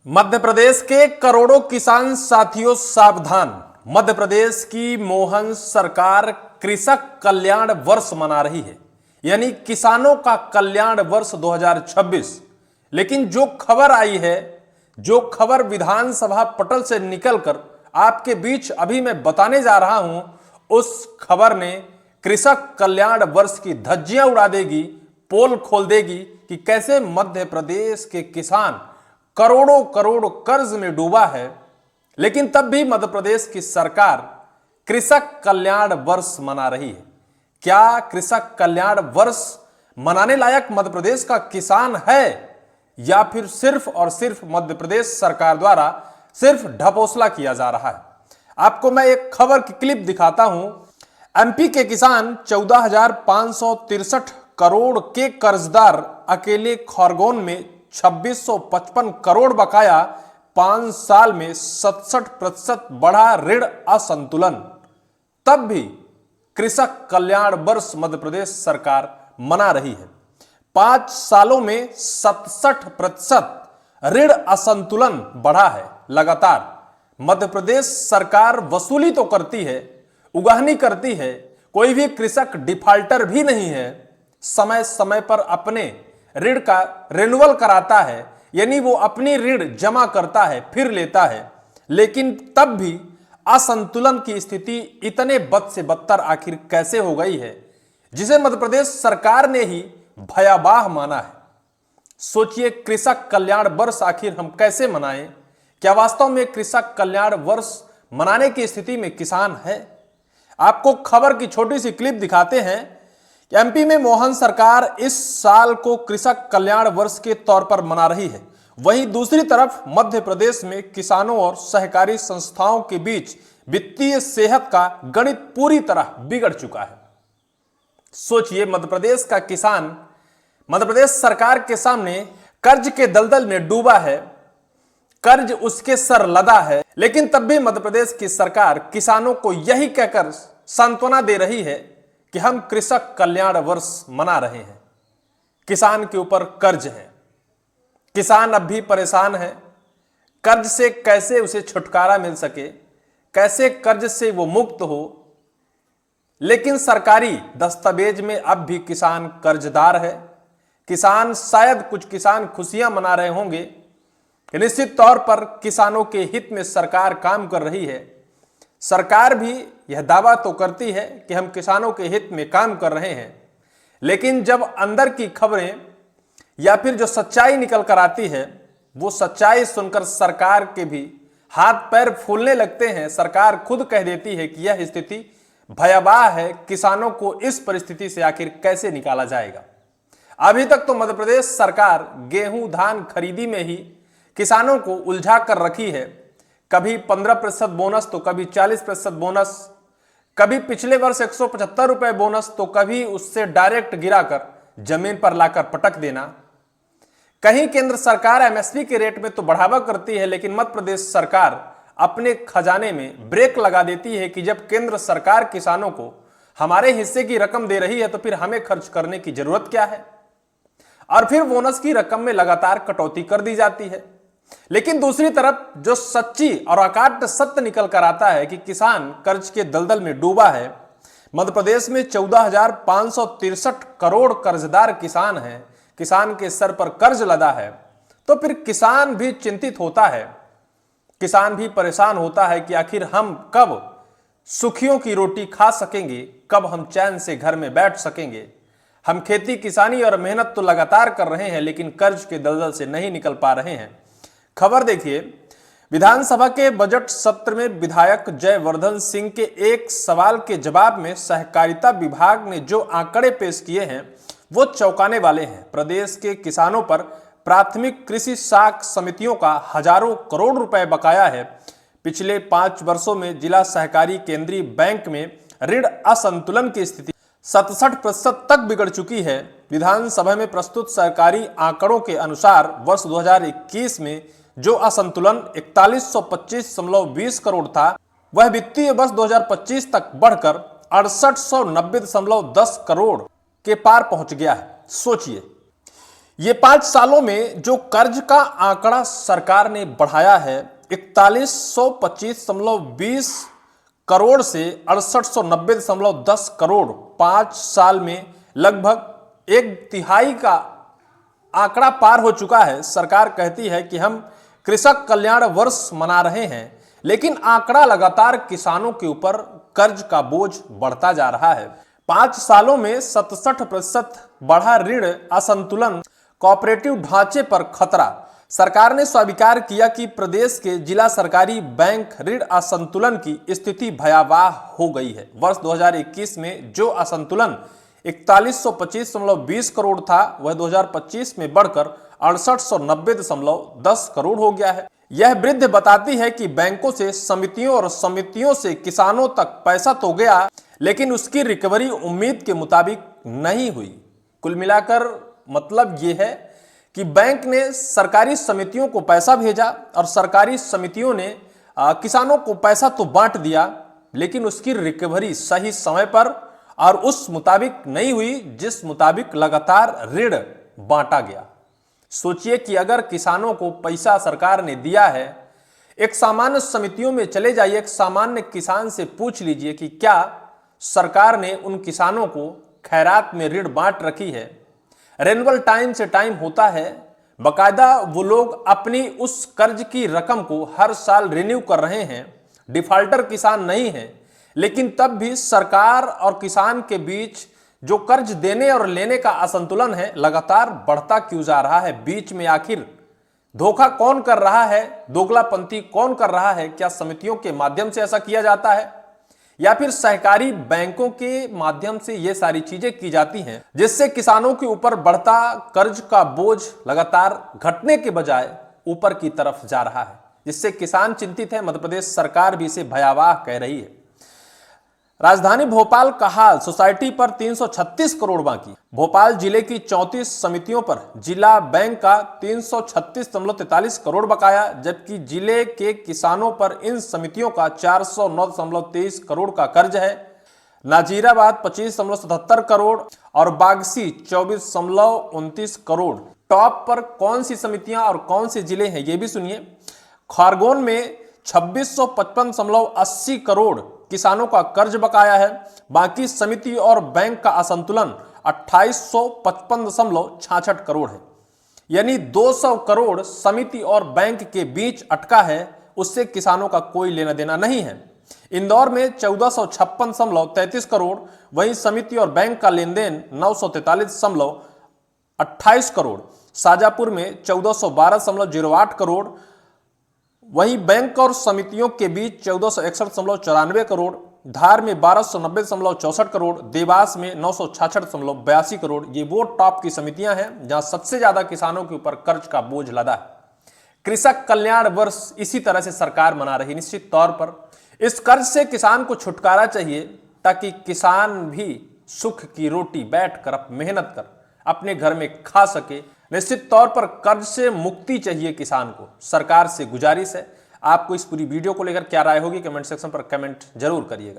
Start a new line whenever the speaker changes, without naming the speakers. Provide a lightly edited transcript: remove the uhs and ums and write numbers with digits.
मध्य प्रदेश के करोड़ों किसान साथियों सावधान। मध्य प्रदेश की मोहन सरकार कृषक कल्याण वर्ष मना रही है, यानी किसानों का कल्याण वर्ष 2026। लेकिन जो खबर आई है, जो खबर विधानसभा पटल से निकलकर आपके बीच अभी मैं बताने जा रहा हूं, उस खबर ने कृषक कल्याण वर्ष की धज्जियां उड़ा देगी, पोल खोल देगी कि कैसे मध्य प्रदेश के किसान करोड़ों करोड़ कर्ज में डूबा है। लेकिन तब भी मध्य प्रदेश की सरकार कृषक कल्याण वर्ष मना रही है। क्या कृषक कल्याण वर्ष मनाने लायक मध्य प्रदेश का किसान है, या फिर सिर्फ और सिर्फ मध्य प्रदेश सरकार द्वारा सिर्फ ढपोसला किया जा रहा है? आपको मैं एक खबर की क्लिप दिखाता हूं। एमपी के किसान 14,563 करोड़ के कर्जदार, अकेले खरगोन में 2655 करोड़ बकाया, 5 साल में 67% बढ़ा ऋण असंतुलन। तब भी कृषक कल्याण वर्ष मध्य प्रदेश सरकार मना रही है। 5 सालों में 67% ऋण असंतुलन बढ़ा है। लगातार मध्य प्रदेश सरकार वसूली तो करती है, उगाहनी करती है, कोई भी कृषक डिफाल्टर भी नहीं है, समय समय पर अपने ऋण का रिन्यूअल कराता है, यानी वो अपनी ऋण जमा करता है फिर लेता है। लेकिन तब भी असंतुलन की स्थिति इतने बद से बदतर आखिर कैसे हो गई है, जिसे मध्य प्रदेश सरकार ने ही भयावह माना है। सोचिए, कृषक कल्याण वर्ष आखिर हम कैसे मनाएं? क्या वास्तव में कृषक कल्याण वर्ष मनाने की स्थिति में किसान है? आपको खबर की छोटी सी क्लिप दिखाते हैं। एमपी में मोहन सरकार इस साल को कृषक कल्याण वर्ष के तौर पर मना रही है। वहीं दूसरी तरफ मध्य प्रदेश में किसानों और सहकारी संस्थाओं के बीच वित्तीय सेहत का गणित पूरी तरह बिगड़ चुका है। सोचिए, मध्य प्रदेश का किसान मध्य प्रदेश सरकार के सामने कर्ज के दलदल में डूबा है, कर्ज उसके सर लदा है। लेकिन तब भी मध्य प्रदेश की सरकार किसानों को यही कहकर सांत्वना दे रही है कि हम कृषक कल्याण वर्ष मना रहे हैं। किसान के ऊपर कर्ज है, किसान अब भी परेशान है। कर्ज से कैसे उसे छुटकारा मिल सके, कैसे कर्ज से वो मुक्त हो। लेकिन सरकारी दस्तावेज में अब भी किसान कर्जदार है। किसान, शायद कुछ किसान खुशियां मना रहे होंगे कि निश्चित तौर पर किसानों के हित में सरकार काम कर रही है। सरकार भी यह दावा तो करती है कि हम किसानों के हित में काम कर रहे हैं, लेकिन जब अंदर की खबरें या फिर जो सच्चाई निकल कर आती है, वो सच्चाई सुनकर सरकार के भी हाथ पैर फूलने लगते हैं। सरकार खुद कह देती है कि यह स्थिति भयावह है, किसानों को इस परिस्थिति से आखिर कैसे निकाला जाएगा। अभी तक तो मध्य प्रदेश सरकार गेहूं धान खरीदी में ही किसानों को उलझा कर रखी है। कभी 15% बोनस तो कभी 40% बोनस, कभी पिछले वर्ष 175 रुपए बोनस तो कभी उससे डायरेक्ट गिराकर जमीन पर लाकर पटक देना। कहीं केंद्र सरकार एमएसपी के रेट में तो बढ़ावा करती है, लेकिन मध्य प्रदेश सरकार अपने खजाने में ब्रेक लगा देती है कि जब केंद्र सरकार किसानों को हमारे हिस्से की रकम दे रही है तो फिर हमें खर्च करने की जरूरत क्या है। और फिर बोनस की रकम में लगातार कटौती कर दी जाती है। लेकिन दूसरी तरफ जो सच्ची और अकाट्य सत्य निकल कर आता है कि किसान कर्ज के दलदल में डूबा है। मध्य प्रदेश में 14,563 करोड़ कर्जदार किसान हैं। किसान के सर पर कर्ज लदा है, तो फिर किसान भी चिंतित होता है, किसान भी परेशान होता है कि आखिर हम कब सुखियों की रोटी खा सकेंगे, कब हम चैन से घर में बैठ सकेंगे। हम खेती किसानी और मेहनत तो लगातार कर रहे हैं, लेकिन कर्ज के दलदल से नहीं निकल पा रहे हैं। खबर देखिए, विधानसभा के बजट सत्र में विधायक जयवर्धन सिंह के एक सवाल के जवाब में सहकारिता विभाग ने जो आंकड़े पेश किए हैं वो चौंकाने वाले हैं। प्रदेश के किसानों पर प्राथमिक कृषि साख समितियों का हजारों करोड़ रुपए बकाया है। पिछले 5 वर्षों में जिला सहकारी केंद्रीय बैंक में ऋण असंतुलन की स्थिति 67% तक बिगड़ चुकी है। विधानसभा में प्रस्तुत सरकारी आंकड़ों के अनुसार वर्ष 2021 में जो असंतुलन 4125.20 करोड़ था, वह वित्तीय वर्ष 2025 तक बढ़कर 6890.10 करोड़ के पार पहुंच गया है। सोचिए, ये 5 सालों में जो कर्ज का आंकड़ा सरकार ने बढ़ाया है 4125.20 करोड़ से 6890.10 करोड़, 5 साल में लगभग एक तिहाई का आंकड़ा पार हो चुका है। सरकार कहती है कि हम कृषक कल्याण वर्ष मना रहे हैं, लेकिन आंकड़ा लगातार किसानों के ऊपर कर्ज का बोझ बढ़ता जा रहा है। 5 सालों में 67% बढ़ा ऋण असंतुलन, कोऑपरेटिव ढांचे पर खतरा। सरकार ने स्वीकार किया कि प्रदेश के जिला सरकारी बैंक ऋण असंतुलन की स्थिति भयावह हो गई है। वर्ष 2021 में जो असंतुलन 4125.20 करोड़ था, वह 2025 में बढ़कर 6890.10 करोड़ हो गया है। यह वृद्धि बताती है कि बैंकों से समितियों और समितियों से किसानों तक पैसा तो गया, लेकिन उसकी रिकवरी उम्मीद के मुताबिक नहीं हुई। कुल मिलाकर मतलब यह है कि बैंक ने सरकारी समितियों को पैसा भेजा और सरकारी समितियों ने किसानों को पैसा तो बांट दिया, लेकिन उसकी रिकवरी सही समय पर और उस मुताबिक नहीं हुई जिस मुताबिक लगातार ऋण बांटा गया। सोचिए कि अगर किसानों को पैसा सरकार ने दिया है, एक सामान्य समितियों में चले जाइए, एक सामान्य किसान से पूछ लीजिए कि क्या सरकार ने उन किसानों को खैरात में ऋण बांट रखी है। रेन्युअल टाइम से टाइम होता है, बकायदा वो लोग अपनी उस कर्ज की रकम को हर साल रिन्यू कर रहे हैं, डिफाल्टर किसान नहीं है, लेकिन तब भी सरकार और किसान के बीच जो कर्ज देने और लेने का असंतुलन है लगातार बढ़ता क्यों जा रहा है। बीच में आखिर धोखा कौन कर रहा है, दोगलापंथी कौन कर रहा है? क्या समितियों के माध्यम से ऐसा किया जाता है या फिर सहकारी बैंकों के माध्यम से ये सारी चीजें की जाती हैं, जिससे किसानों के ऊपर बढ़ता कर्ज का बोझ लगातार घटने के बजाय ऊपर की तरफ जा रहा है, जिससे किसान चिंतित है। मध्य प्रदेश सरकार भी इसे भयावह कह रही है। राजधानी भोपाल का हाल, सोसाइटी पर 336 करोड़ बाकी। भोपाल जिले की 34 समितियों पर जिला बैंक का 336.43 करोड़ बकाया, जबकि जिले के किसानों पर इन समितियों का 409.23 करोड़ का कर्ज है। नाजीराबाद 25.77 करोड़ और बागसी 24.29 करोड़। टॉप पर कौन सी समितियां और कौन से जिले हैं ये भी सुनिए। खारगोन में 2655.80 करोड़ किसानों का कर्ज बकाया है। बाकी समिति और बैंक का असंतुलन 2855.66 करोड़ है, यानी 200 करोड़ समिति और बैंक के बीच अटका है, उससे किसानों का कोई लेना देना नहीं है। इंदौर में 1456.33 करोड़, वहीं समिति और बैंक का लेन देन 943.28 करोड़। शाजापुर में 1412.08 करोड़, वहीं बैंक और समितियों के बीच 1461.94 करोड़। धार में 1290.64 करोड़, देवास में 966.82 करोड़। ये वो टॉप की समितियां हैं जहां सबसे ज्यादा किसानों के ऊपर कर्ज का बोझ लदा है। कृषक कल्याण वर्ष इसी तरह से सरकार मना रही। निश्चित तौर पर इस कर्ज से किसान को छुटकारा चाहिए, ताकि किसान भी सुख की रोटी बैठकर मेहनत कर अपने घर में खा सके। निश्चित तौर पर कर्ज से मुक्ति चाहिए किसान को। सरकार से गुजारिश है, आपको इस पूरी वीडियो को लेकर क्या राय होगी कमेंट सेक्शन पर कमेंट जरूर करिएगा।